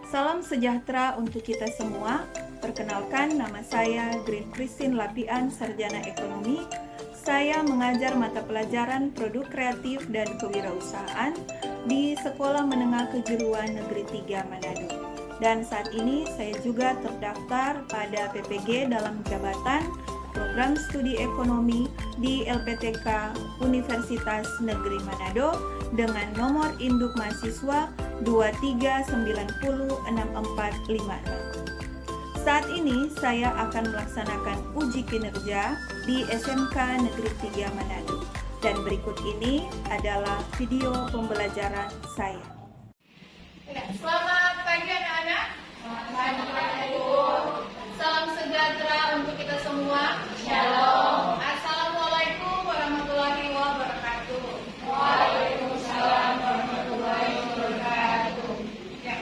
Salam sejahtera untuk kita semua. Perkenalkan, nama saya Green Christine Lapian, Sarjana Ekonomi. Saya mengajar mata pelajaran Produk Kreatif dan Kewirausahaan di Sekolah Menengah Kejuruan Negeri 3 Manado. Dan saat ini saya juga terdaftar pada PPG dalam jabatan Program Studi Ekonomi di LPTK Universitas Negeri Manado dengan nomor induk mahasiswa 2390645. Saat ini saya akan melaksanakan uji kinerja di SMK Negeri 3 Manado. Dan berikut ini adalah video pembelajaran saya. Selamat pagi anak-anak. Selamat pagi Ibu. Salam sejahtera untuk kita semua. Shalom. Assalamualaikum warahmatullahi wabarakatuh. Waalaikumsalam warahmatullahi wabarakatuh. Ya.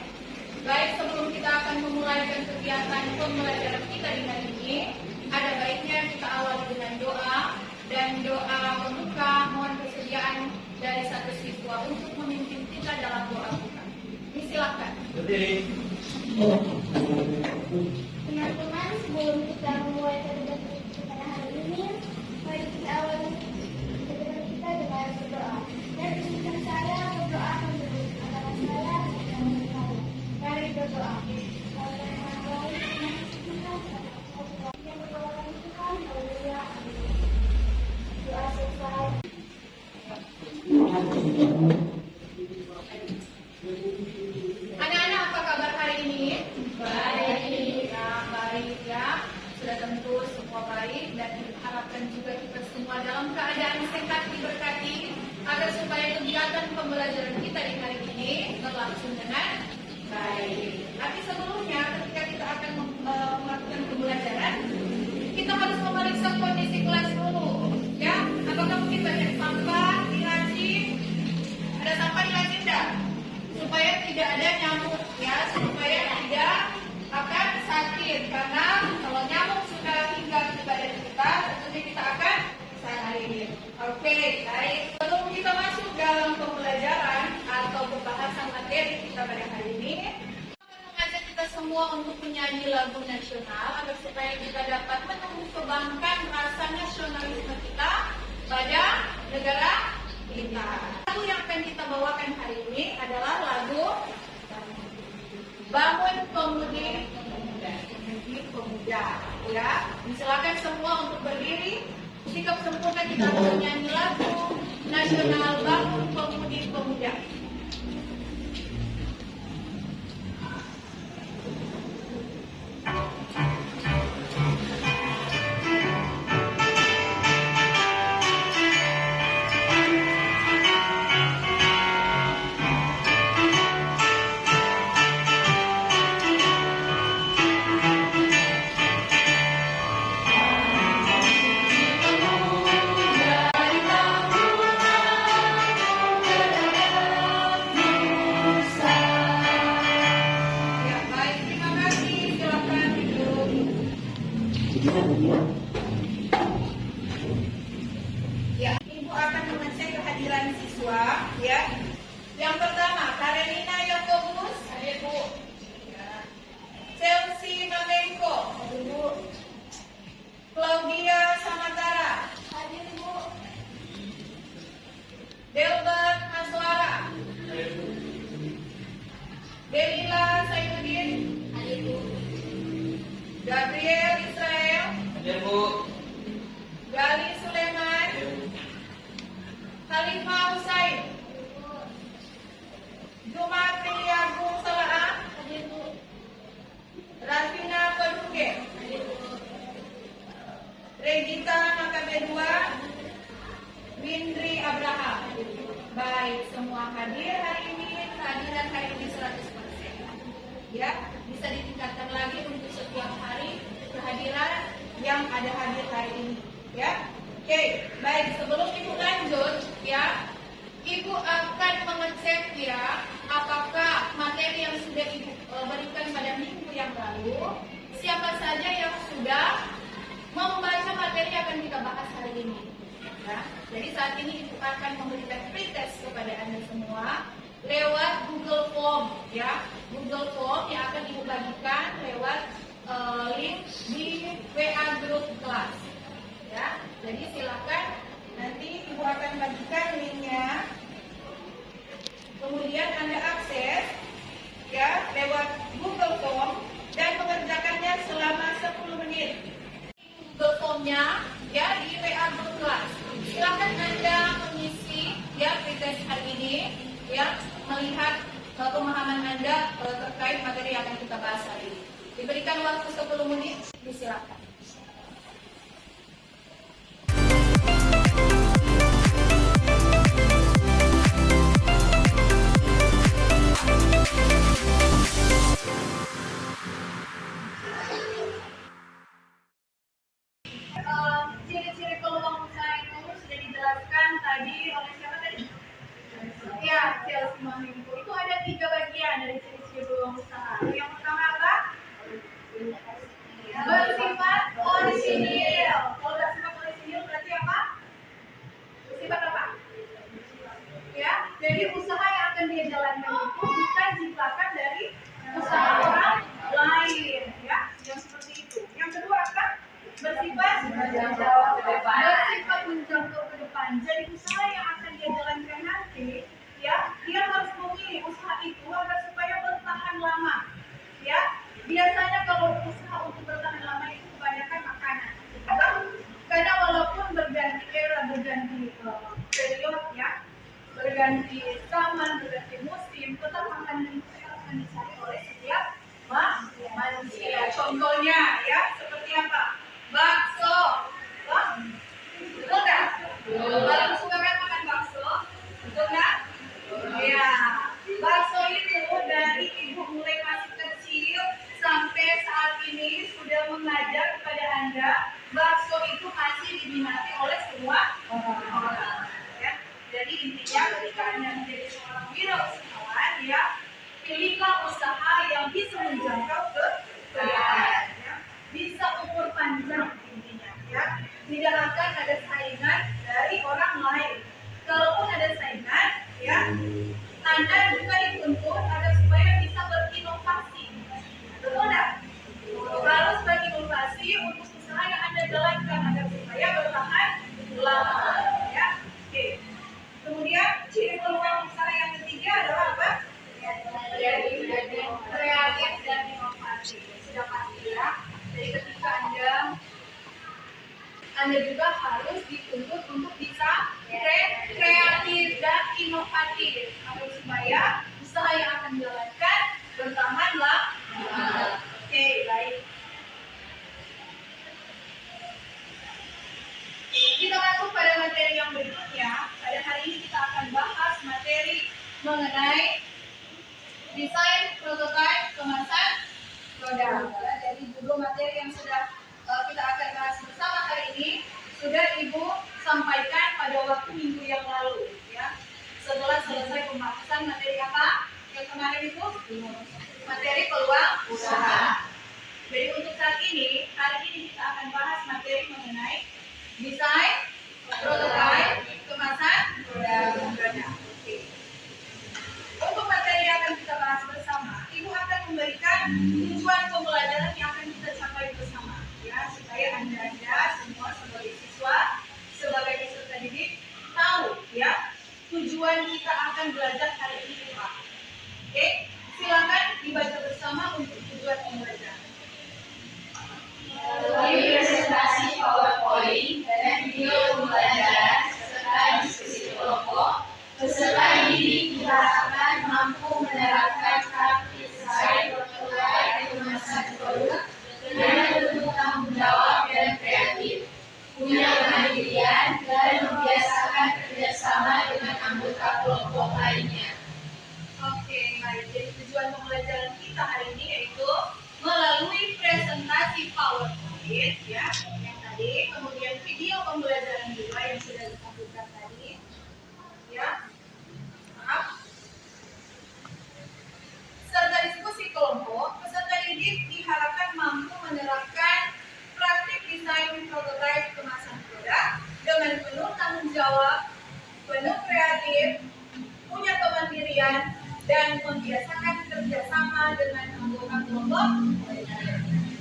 Baik, sebelum kita akan memulai kegiatan pembelajaran kita di hari ini, ada baiknya kita awali dengan doa dan doa pembuka. Mohon kesediaan dari satu siswa untuk memimpin kita dalam doa kita. Silakan. Berdiri. Teman-teman, sebelum kita memulai kegiatan kita pada hari ini, mari kita awali kegiatan kita dengan berdoa. Dan izinkan saya berdoa menurut agama saya dan saya. Mari berdoa. Yang berdoa Tuhan, haleluya, amin. Doa selesai. Anak-anak, apa kabar hari ini? Baik. Ya, baik ya. Sudah tentu semua baik dan diharapkan juga kita semua dalam keadaan sehat diberkati agar supaya kegiatan pembelajaran kita di hari ini berlangsung dengan baik. Tapi sebelumnya ketika kita akan melakukan pembelajaran, kita harus memeriksa kondisi kelas dulu. Ya, apakah mungkin banyak sampah di laci? Ada sampah di laci enggak? Supaya tidak ada nyamuk ya, supaya tidak akan sakit, karena kalau nyamuk sudah tinggal di badan kita, tentunya kita akan sakit. Oke, baik. Sebelum kita masuk dalam pembelajaran atau pembahasan materi kita pada hari ini, saya akan mengajak kita semua untuk menyanyi lagu nasional agar supaya kita dapat menumbuh kebanggaan rasa nasionalisme kita pada negara kita. Lagu yang akan kita bawakan hari ini adalah lagu Bangun Pemudi Pemuda. Ya, silakan semua untuk berdiri. Sikap sempurna kita akan menyanyi lagu nasional Bangun Pemudi Pemuda. Ya, Ibu akan mengecek kehadiran siswa, ya. Yang pertama, Karenina Yakobus, hadir Bu. Ya. Chelsea Mamenko, hadir Bu. Claudia Samatara, hadir Bu. Delbert Aswara, hadir Bu. Delila Saidudin, hadir Bu. Gabriel Israel, Hadir Bu. Gali Sulaiman, Khalifah Husain, Jumatri Agung Salah, Rafina Paduge, Regita Makabedua, Windri Abraham. Baik, semua hadir hari ini, kehadiran hari ini 100%. Ya, bisa ditingkatkan lagi untuk setiap hari kehadiran yang ada hadir hari ini. Ya, oke, baik. Sebelum Ibu lanjut, ya, Ibu akan mengecek ya, apakah materi yang sudah Ibu berikan pada minggu yang lalu, siapa saja yang sudah membaca materi yang akan kita bahas hari ini. Ya, jadi saat ini Ibu akan memberikan pretest kepada Anda semua lewat Google Form, ya, Google Form yang linknya, kemudian Anda akses ya lewat Google Form dan mengerjakannya selama 10 menit. Google Form-nya ya di WA Group Kelas. Silakan Anda mengisi ya pretest hari ini ya, melihat pemahaman Anda terkait materi yang akan kita bahas hari ini. Diberikan waktu 10 menit, disilakan. Ciri-ciri peluang usaha itu sudah dijelaskan tadi oleh siapa tadi? Ya, Chelsea Mahimpo. Itu ada 3 bagian dari ciri-ciri peluang usaha. Yang pertama apa? Bersifat orisinil. Kalau bersifat orisinil berarti apa? Bersifat apa? Ya, jadi usaha yang akan dia jalankan itu bukan jiplakan dari usaha orang lain, ya, yang seperti itu. Yang kedua apa? Bersifat menjangkau ke depan. Bersifat menjangkau ke depan. Jadi usaha yang akan dia jalankan nanti, ya, dia harus memilih usaha itu agar supaya bertahan lama. Ya, biasanya kalau usaha untuk bertahan lama itu kebanyakan makanan. Karena walaupun berganti era, berganti periode, ya, berganti zaman, berganti musim, tetap makanan itu yang akan dicari oleh setiap manusia. Contohnya, ya, seperti apa? Bakso. Wah, betul nggak? Kalau suka kan makan bakso, betul nggak? Ya, bakso itu dari ibu mulai masih kecil sampai saat ini sudah mengajar kepada Anda, bakso itu masih diminati oleh semua orang. Ya. Jadi intinya ketika Anda menjadi seorang wirausahawan, ya, pilihlah usaha yang bisa menjangkau ke depan, ya. Bisa umur panjang intinya, ya. Tidak akan ada saingan dari orang lain. Kalaupun ada saingan, ya, Anda juga dituntut agar supaya bisa berinovasi. Betul nggak? Harus berinovasi untuk usaha yang Anda jalankan agar supaya bertahan lama, ya. Oke. Kemudian ciri peluang usaha yang ketiga adalah apa? Kreatif dan inovasi. Sudah pasti, ya. Jadi ketika Anda juga harus dituntut untuk bisa kreatif dan inovatif agar supaya usaha yang akan dijalankan bertahan lama. Oke, baik. Kita masuk pada materi yang berikutnya. Pada hari ini kita akan bahas materi mengenai desain, prototipe, kemasan, produk. Jadi judul materi yang sudah kita akan bahas bersama hari ini sudah Ibu sampaikan pada waktu minggu yang lalu, ya. Setelah selesai pembahasan materi apa yang kemarin itu? Materi peluang usaha. Jadi untuk saat ini, hari ini kita akan bahas materi mengenai desain, prototipe, kemasan, produk. Oke. Untuk materi yang akan kita bahas bersama, Ibu akan memberikan tujuan pembelajaran yang akan kita capai bersama, ya, supaya Anda semua sebagai siswa, sebagai peserta didik tahu, ya, tujuan kita akan belajar hari ini apa. Oke, silakan dibaca bersama untuk tujuan pembelajaran. Melalui presentasi PowerPoint dan video pembelajaran serta diskusi kelompok, peserta didik diharapkan mampu menerapkan praktik desain, prototipe, dan kemasan produk dengan penuh tanggung jawab dan kreatif, punya kemandirian, dan membiasakan kerjasama dengan anggota kelompok lainnya. Oke, baik. Jadi tujuan pembelajaran kita hari ini yaitu melalui presentasi PowerPoint, ya, yang tadi, kemudian video pembelajaran juga yang sudah ditampilkan tadi, ya. Maaf. Serta diskusi kelompok, peserta didik diharapkan mampu menerapkan praktik desain, prototipe, kemasan produk dengan penuh tanggung jawab, penuh kreatif, punya kemandirian, dan membiasakan kerjasama dengan anggota kelompok.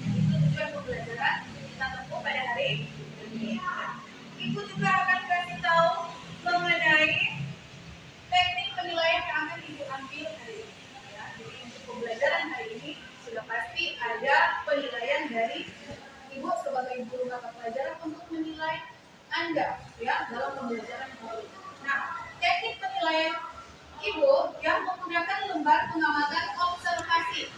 Itu tujuan pembelajaran kita tempuh pada hari ini. Ibu juga akan kasih tahu mengenai teknik penilaian yang akan Ibu ambil hari ini. Ya, jadi untuk pembelajaran hari ini sudah pasti ada penilaian dari Ibu sebagai guru mata pelajaran untuk menilai Anda ya dalam pembelajaran hari ini. Nah, teknik penilaian Ibu yang menggunakan lembar pengamatan observasi.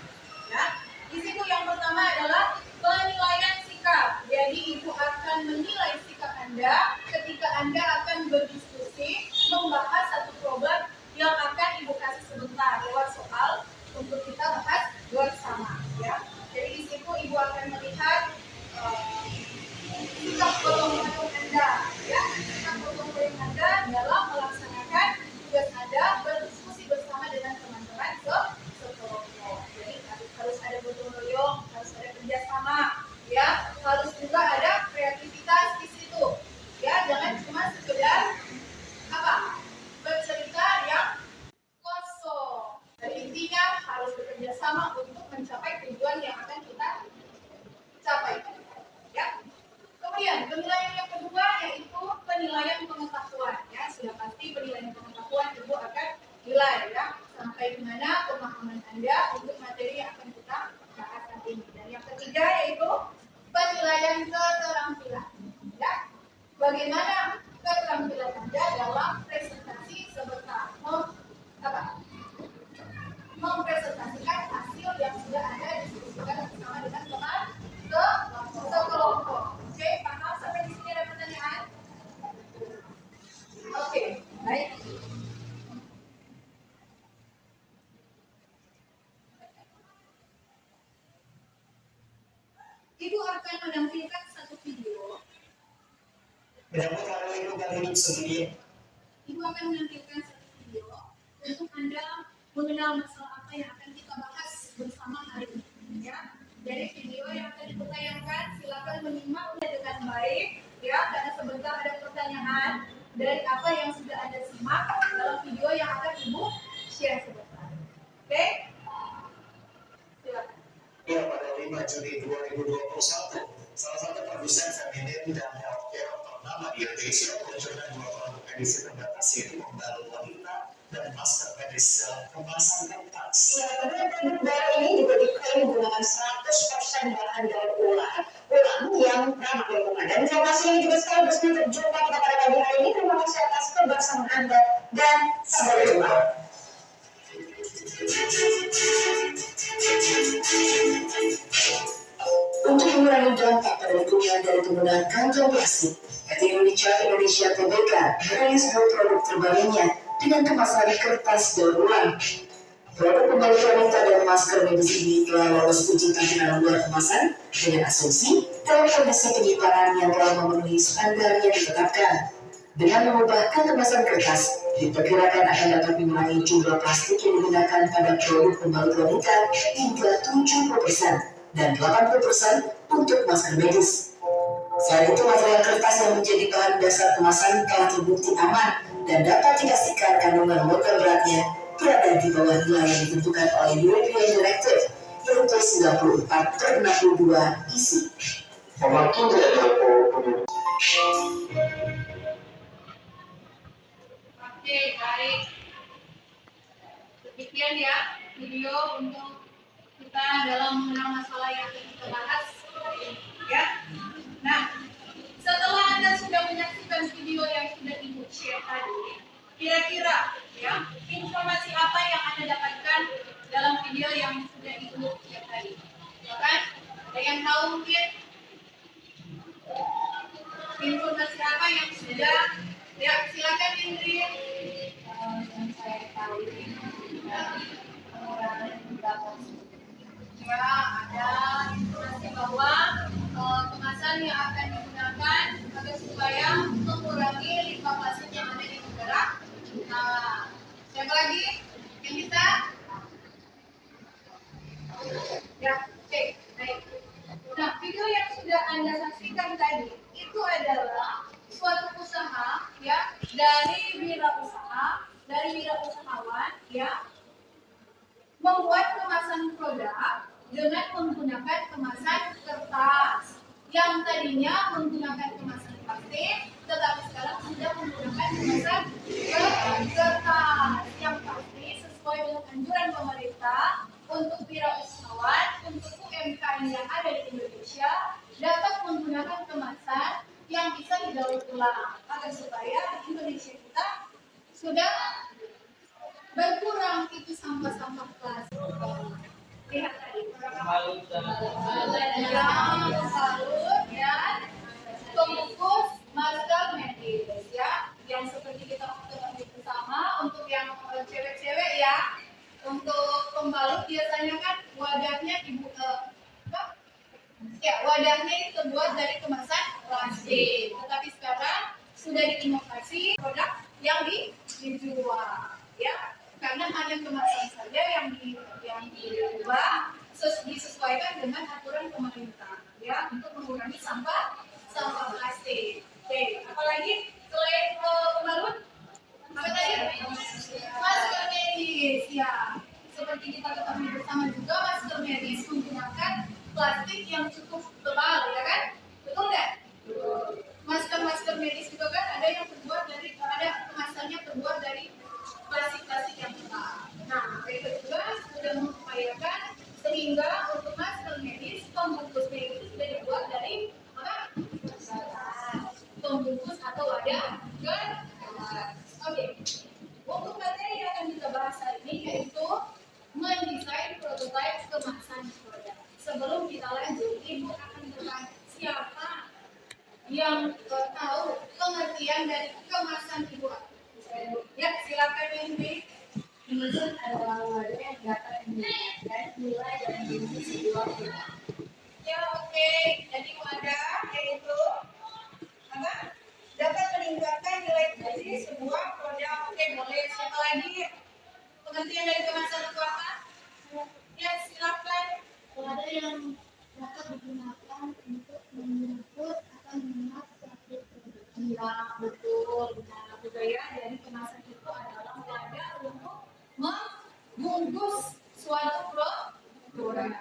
Ya, di situ yang pertama adalah penilaian sikap. Jadi Ibu akan menilai sikap Anda ketika Anda akan berdiskusi membahas satu problem yang akan Ibu kasih sebentar lewat soal untuk kita bahas bersama. Ya, jadi di situ Ibu akan melihat sikap gotong royong Anda, ya, sikap gotong royong Anda dalam melaksanakan tugas Anda berdiskusi bersama dengan teman-teman sekelompok. Jadi harus ada gotong royong, harus ada kerjasama, ya, harus juga ada kreativitas di situ, ya, jangan cuma sekedar apa bercerita yang kosong. Dan intinya harus bekerja sama untuk mencapai tujuan yang akan kita capai. Ya. Kemudian penilaian yang kedua yaitu penilaian pengetahuan. Ya, sudah pasti penilaian pengetahuan Ibu akan nilai ya sampai di mana pemahaman Anda untuk materi yang akan kita bahas nanti ini. Dan yang ketiga yaitu penilaian keterampilan. Ya, bagaimana keterampilan Anda dalam presentasi sebentar mempresentasikan hasil yang sudah Anda diskusikan bersama dengan teman sekelompok. Oke, paham sampai di sini ada pertanyaan? Oke, baik. Ibu akan menampilkan satu video. Berapa kali itu kali ini sendiri? Ibu akan menampilkan satu video untuk Anda mengenal masalah apa yang akan kita bahas bersama hari ini. Ya, jadi video yang akan ditayangkan silakan menyimaknya dengan baik, ya, karena sebentar ada pertanyaan dari apa yang sudah Anda simak dalam video yang akan Ibu share sebentar. Oke? Silakan. Ya, pada 5 Juni 2021, salah satu produsen feminin dan healthcare ternama di Indonesia meluncurkan 2 produk edisi terbatas yaitu pembalut wanita dan masker medis dalam kemasan kertas. Ya, kedua baru ini juga diklaim menggunakan 100% bahan daur ulang yang ramah lingkungan. Dan informasi ini juga sekaligus menutup jumpa kita pada pagi hari ini. Terima kasih atas kebersamaan Anda dan sampai jumpa. Untuk mengurangi dampak pada lingkungan dari penggunaan kantong plastik, PT Indonesia Tbk merilis 2 produk terbarunya dengan kemasan kertas daur ulang. Produk pembalut wanita dan masker medis ini telah lolos uji tampilan luar kemasan dengan asumsi dalam kondisi penyimpanan yang telah memenuhi standar yang ditetapkan. Dengan mengubah kemasan kertas, diperkirakan akan dapat mengurangi jumlah plastik yang digunakan pada produk pembalut wanita hingga 70% dan 80% untuk masker medis. Selain itu, material kertas yang menjadi bahan dasar kemasan telah terbukti aman dan dapat dipastikan kandungan logam beratnya berada di bawah nilai yang ditentukan oleh European Directive yaitu 94/62 isi. Oke, baik. Demikian ya video untuk kita dalam mengenal masalah yang akan kita bahas hari ini. Ya. Nah, setelah Anda sudah menyaksikan video yang sudah Ibu share tadi, kira-kira ya informasi apa yang Anda dapatkan dalam video yang sudah Ibu share tadi? Ya kan? Ada yang tahu mungkin? Informasi apa yang sudah? Ya, silakan Indri. Yang saya tahu pengurangan jumlah plastik. Ya, ada informasi bahwa kemasan yang akan digunakan agar supaya mengurangi limbah plastik yang ada di negara. Nah, siapa lagi yang bisa? Ya, oke, baik. Nah, video yang sudah Anda saksikan tadi itu adalah suatu usaha ya dari wirausahawan ya membuat kemasan produk dengan menggunakan kemasan kertas yang tadinya menggunakan kemasan plastik tetapi sekarang sudah menggunakan kemasan kertas. Yang pasti sesuai dengan anjuran pemerintah untuk wirausahawan, untuk UMKM yang ada di Indonesia dapat menggunakan kemasan yang bisa didaur ulang agar supaya di Indonesia kita sudah berkurang itu sampah-sampah plastik. Lihat tadi, pembalut dan pembungkus masker medis ya, yang seperti kita ketahui bersama. Untuk yang cewek-cewek ya, untuk pembalut biasanya kan wadahnya wadahnya itu terbuat dari kemasan plastik. Tetapi sekarang sudah diinovasi produk yang dijual ya, karena hanya kemasan saja yang diubah disesuaikan dengan aturan pemerintah ya, untuk mengurangi sampah plastik. Oke, apalagi selain pembalut, apa tadi? Masker medis ya. Seperti kita ketahui bersama juga, masker medis menggunakan plastik yang cukup tebal ya kan? Betul nggak? Masker medis juga kan ada yang terbuat dari, ada kemasannya terbuat dari plastik yang tebal. Nah, mereka juga sudah mengupayakan sehingga untuk masker medis pembungkusnya itu sudah dibuat dari apa? Pembungkus atau wadah kertas. Oke. Untuk materi yang akan kita bahas hari ini yaitu mendesain prototipe kemasan produk. Sebelum kita lanjut, Ibu akan bertanya siapa yang tahu pengertian dari kemasan Ibu? Ya, silakan Ibu. Kemasan adalah wadah yang dapat meningkatkan nilai dan gizi sebuah produk. Ya, oke. Jadi wadah yaitu apa? Dapat meningkatkan nilai gizi sebuah produk. Oke, boleh. Siapa lagi? Pengertian dari kemasan itu apa? Ya, silakan. Wadah yang dapat digunakan untuk menjemput atau mengemas suatu produk. Iya, betul. Nah, budaya dari kemasan itu adalah wadah untuk membungkus suatu produk.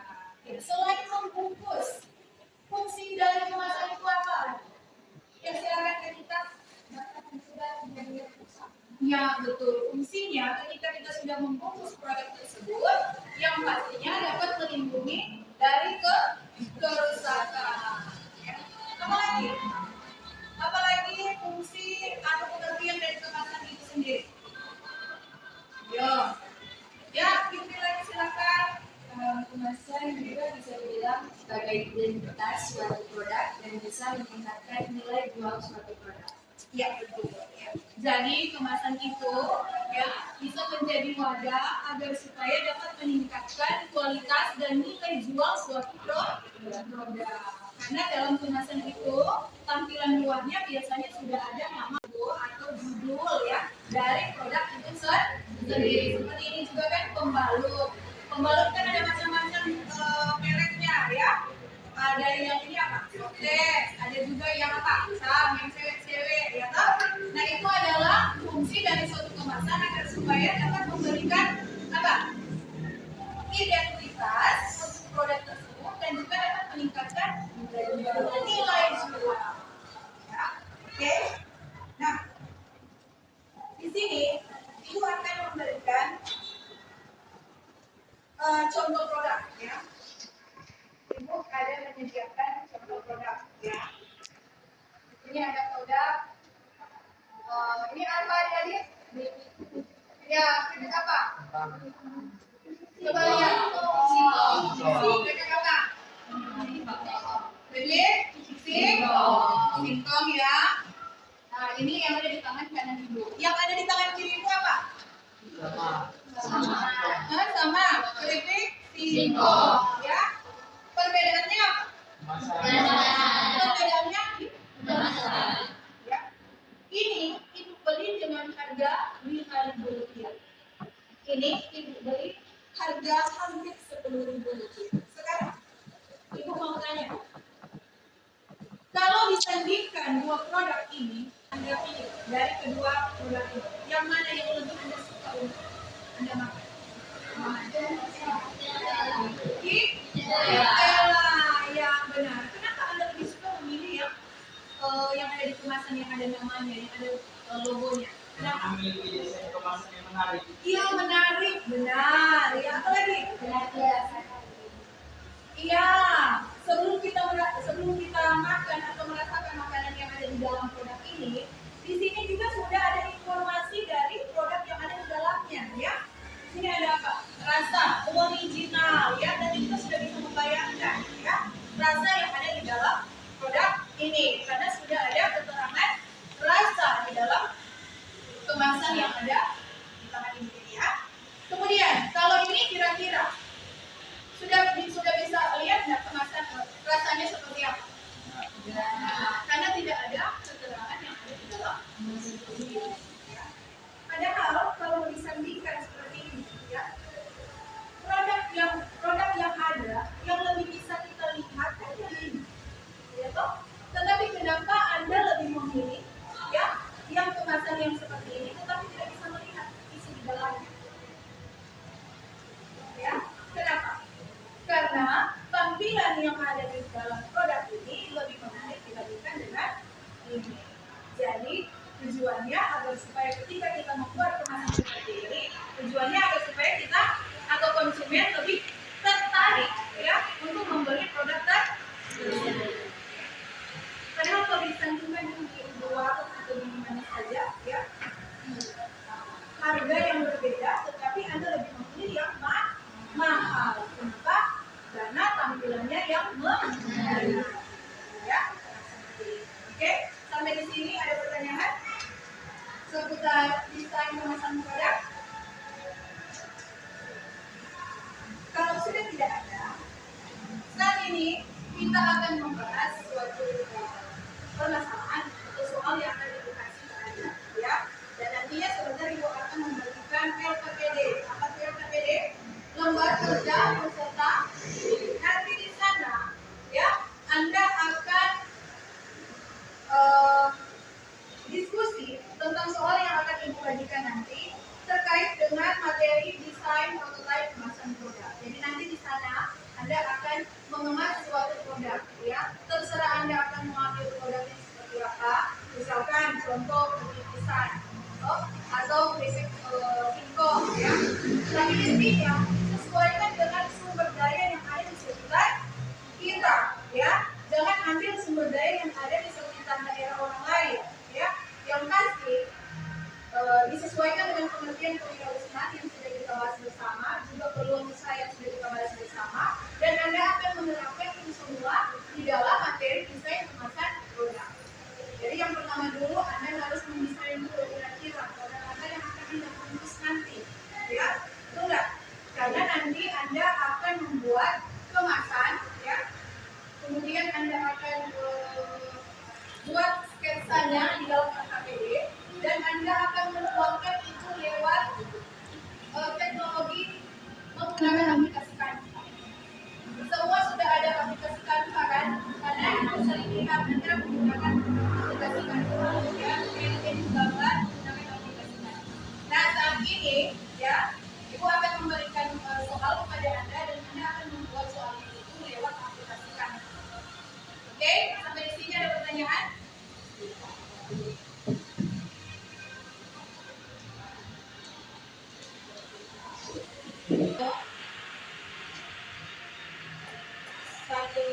Ya, selain membungkus, fungsi dari kemasan itu apa? Ya, silakan kita. Ya, betul. Fungsinya ketika kita sudah membungkus produk tersebut, yang pastinya dapat melindungi dari kerusakan. Ya. Apalagi fungsi atau pengertian dari kemasan itu sendiri. Ya, kita lagi silakan. Kemasan juga bisa dibilang sebagai identitas suatu produk dan bisa meningkatkan nilai jual suatu produk. Ya, betul. Ya. Jadi kemasan itu ya bisa menjadi wadah agar supaya dapat meningkatkan kualitas dan nilai jual suatu produk. Karena dalam kemasan itu tampilan luarnya biasanya sudah ada nama atau judul ya dari produk itu sendiri. Seperti ini juga kan pembalut. Pembalut kan ada macam-macam mereknya ya. Ada yang ini apa? Sotes, ada juga yang apa? Sam, yang cewek-cewek ya toh? Nah, itu adalah fungsi dari suatu kemasan agar supaya dapat memberikan apa? Identitas untuk produk tersebut dan juga dapat meningkatkan nilai jual. Ya. Oke. Nah, di sini Ibu akan memberikan contoh produk ya. Ibu ada menyediakan contoh produk ya. Ini ada produk. Ini apa tadi? Ya, produk apa? Coba lihat. Produk apa? Singkong ya. Nah, ini yang ada di tangan kanan Ibu. Yang ada di tangan kiri Ibu apa? Sama. Keripik singkong ya. Perbedaannya apa? Perbedaannya ya. Ini Ibu beli dengan harga Rp5.000. Ini Ibu beli harga hampir Rp10.000. Sekarang Ibu mau tanya, kalau disandingkan dua produk ini, Anda pilih dari kedua produk ini, yang mana yang lebih Anda suka untuk Anda makan? Yang benar. Kenapa Anda lebih suka memilih yang ada di kemasan yang ada namanya, yang ada memiliki desain kemasan yang menarik. Iya, menarik, benar. Ya, apa lagi? Iya, sebelum kita makan atau merasakan makanan yang ada di dalam produk ini, di sini juga sudah ada informasi dari produk yang ada di dalamnya, ya. Di sini ada apa? Rasa original, ya, dan kita sudah bisa membayangkan, ya, rasa yang ada di dalam produk ini, karena sudah ada keterangan rasa di dalam kemasan yang ada di tangan ini, ya. Kemudian, kalau ini kira-kira sudah bisa lihat nggak kemasan rasanya seperti apa? Karena tidak ada keterangan yang ada di dalam. Ya. Padahal kalau disandingkan seperti ini, ya, produk yang ada yang lebih bisa kita lihat kan yang ini, ya toh. Tetapi kenapa Anda lebih memilih, ya, yang kemasan yang seperti ini, tetapi tidak bisa melihat isi di dalamnya? Ya, kenapa? Karena tampilan yang ada di dalam produk ini lebih menarik dibandingkan dengan ini. Jadi tujuannya agar supaya ketika kita membuat kemasan seperti ini, tujuannya agar supaya kita atau konsumen lebih tertarik, ya, untuk membeli produk tersebut. Padahal kalau disandingkan di luar atau di mana saja, ya, harga yang berbeda, tetapi Anda lebih memilih yang mahal. Kenapa? Karena tampilannya yang menarik. Ya. Oke, sampai di sini ada pertanyaan seputar desain kemasan produk? Kalau sudah tidak ada, saat ini kita akan membahas suatu permasalahan atau soal yang akan edukasi Anda, ya. Dan nantinya sebentar Ibu akan membagikan LKPD. Apa itu LKPD? Lembar kerja peserta. Nanti di sana, ya, Anda akan diskusi tentang soal yang akan Ibu bagikan nanti terkait dengan materi desain prototipe kemasan produk. Jadi nanti di sana Anda akan mengemas suatu produk, ya. Terserah Anda akan mengambil produknya seperti apa. Misalkan contoh desain atau basic info, ya. Tapi intinya sesuaikan dengan sumber daya yang ada di sekitar kita, ya. Jangan ambil sumber daya yang ada di sekitar daerah orang lain, ya. Yang pasti disesuaikan dengan pengertian kewirausahaan yang sudah kita bahas bersama, juga peluang usaha yang sudah kita bahas bersama, dan Anda akan menerapkan itu semua di dalam materi desain kemasan produk. Jadi yang pertama dulu Anda harus mendesain dulu kira-kira produk apa yang akan Anda bungkus nanti, ya. Betul nggak? Karena nanti Anda akan membuat kemasan, ya. Kemudian Anda akan buat sketsanya di dalam LKPD, dan Anda akan menuangkan itu lewat teknologi menggunakan aplikasi Canva. Semua sudah ada aplikasi Canva kan? Karena itu sering lihat Anda menggunakan aplikasi Canva, ya, editing gambar menggunakan aplikasi Canva. Nah, saat ini, ya, Ibu akan memberikan soal kepada Anda dan Anda akan membuat soal itu lewat aplikasi Canva. Oke, sampai di sini ada pertanyaan? Satu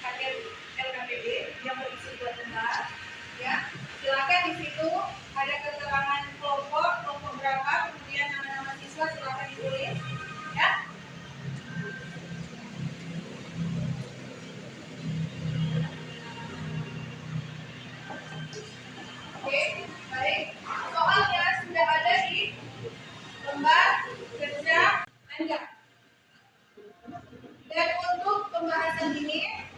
paket LKPD yang berisi 2 lembar, ya. Silakan di situ ada keterangan kelompok berapa, kemudian nama-nama siswa silakan ditulis, ya. Oke, baik. Soalnya sudah ada di lembar kerja Anda. Dan untuk pembahasan ini,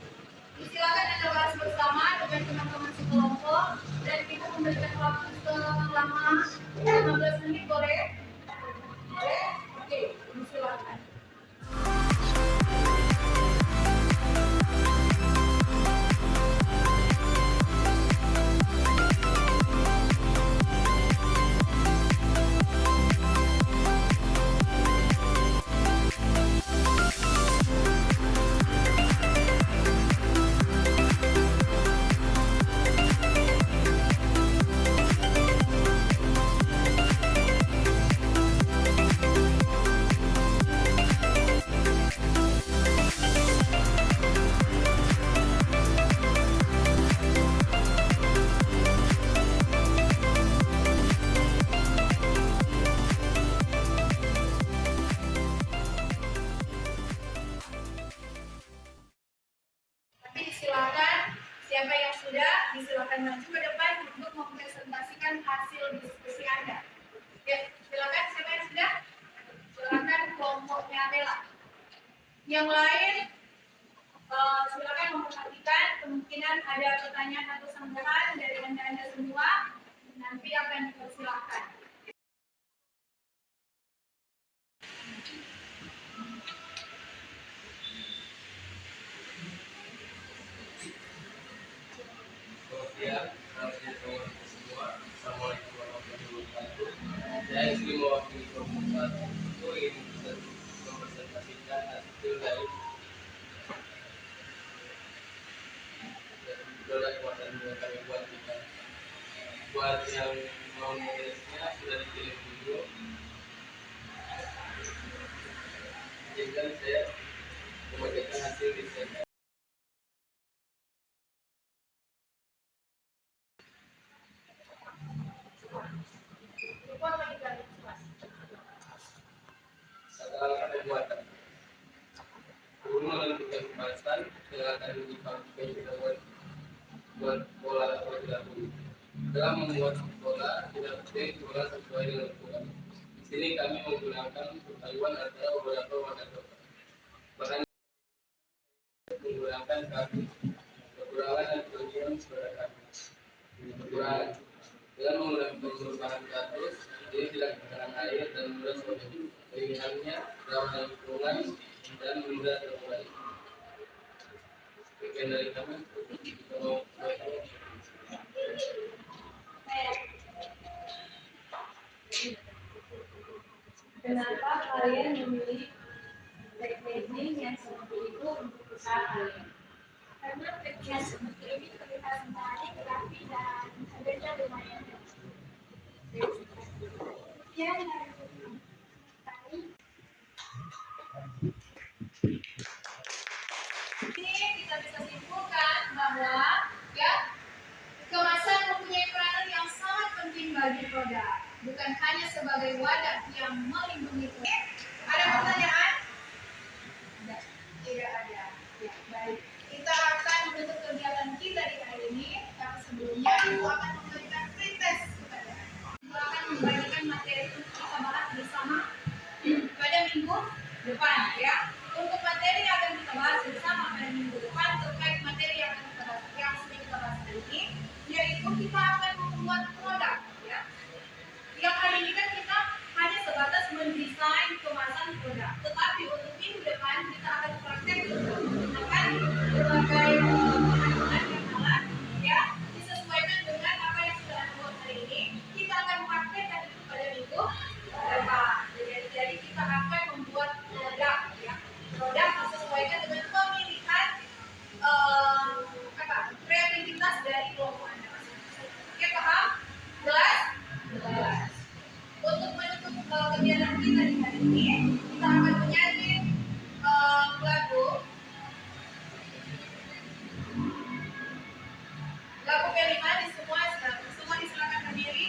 silakan Anda bahas bersama dengan teman-teman sekelompok, dan Ibu memberikan waktu selama 15 menit, boleh? Boleh? Oke, silakan. sudah, disilakan maju ke depan untuk mempresentasikan hasil diskusi Anda. Ya, silakan siapa yang sudah? Silakan kelompoknya Bella. Yang lain, silakan memperhatikan kemungkinan ada pertanyaan atau sanggahan dari Anda semua. Nanti akan dipersilakan. Assalamualaikum warahmatullahi wabarakatuh. Saya ingin mewakili kelompok 1 ingin mempresentasikan hasil dari produk kuatan yang kami buat kita. Buat yang mau menulisnya sudah dikirim dulu. Izinkan saya membacakan hasil riset. Langkah pembuatan guru menentukan pembahasan yang akan dipakai buat pola atau tidak dulu. Dalam membuat pola tidak penting pola sesuai dengan ukuran. Di sini kami menggunakan perpaduan antara beberapa warna coklat. Bahan menggunakan kaki, kekurangan dan kelebihan pada kaki. Kekurangan dengan menggunakan bahan katus, ini tidak kekurangan air dan mudah sobek. Keinginannya ramah lingkungan dan mudah terurai. Sekian dari kami. Kenapa kalian memilih packaging yang seperti itu untuk usaha kalian? Karena packaging seperti ini terlihat menarik, rapi, dan harganya lumayan. Ya, Ini kita bisa simpulkan bahwa ya kemasan mempunyai peranan yang sangat penting bagi produk, bukan hanya sebagai wadah yang melindungi produk. Ada pertanyaan? Tidak ada. Ya, baik. Kita akan menutup kegiatan kita di hari ini, tapi sebelumnya Ibu akan memberikan pretest kepada Anda. Ibu akan membagikan materi untuk kita bahas bersama pada minggu depan, ya. Untuk materi yang akan kita bahas bersama pada minggu depan terkait materi yang akan kita bahas, yang sudah kita bahas hari ini, yaitu kita akan membuat produk, ya. Yang hari ini kan kita hanya sebatas mendesain kemasan produk, tetapi untuk minggu depan kita akan praktek untuk menggunakan berbagai bahan yang alat, ya, disesuaikan dengan apa yang sudah Anda buat hari ini. Kita akan praktekkan itu pada minggu depan. Jadi kita akan membuat produk, ya. Produk disesuaikan dengan pemilihan kreativitas dari kelompok Anda masing-masing. Oke, paham? Jelas? Jelas. Untuk menutup kegiatan kita di hari ini, kita akan menyanyi lagu kelima di semua disilakan berdiri.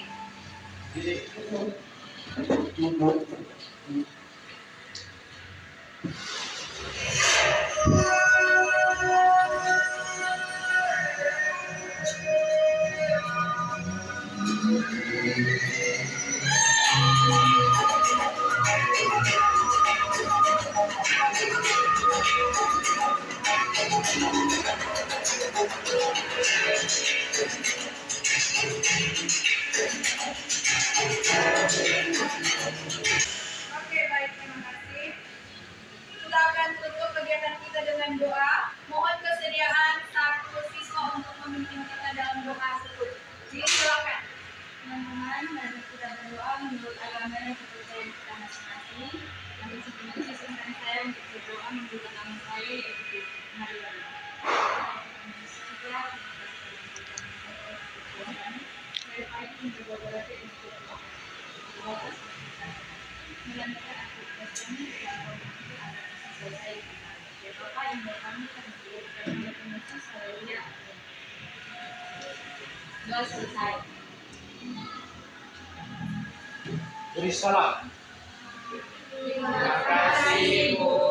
Oke, baik, terima kasih. Kita akan tutup kegiatan kita dengan doa. Mohon kesediaan satu siswa untuk memimpin kita dalam doa tersebut. Silakan. teman-teman, mari kita berdoa menurut agama dan kepercayaan kita masing-masing. Nanti sebelumnya izinkan saya untuk berdoa menurut agama saya, yaitu hari raya. Doa selesai. Beri salam. Terima kasih, Bu.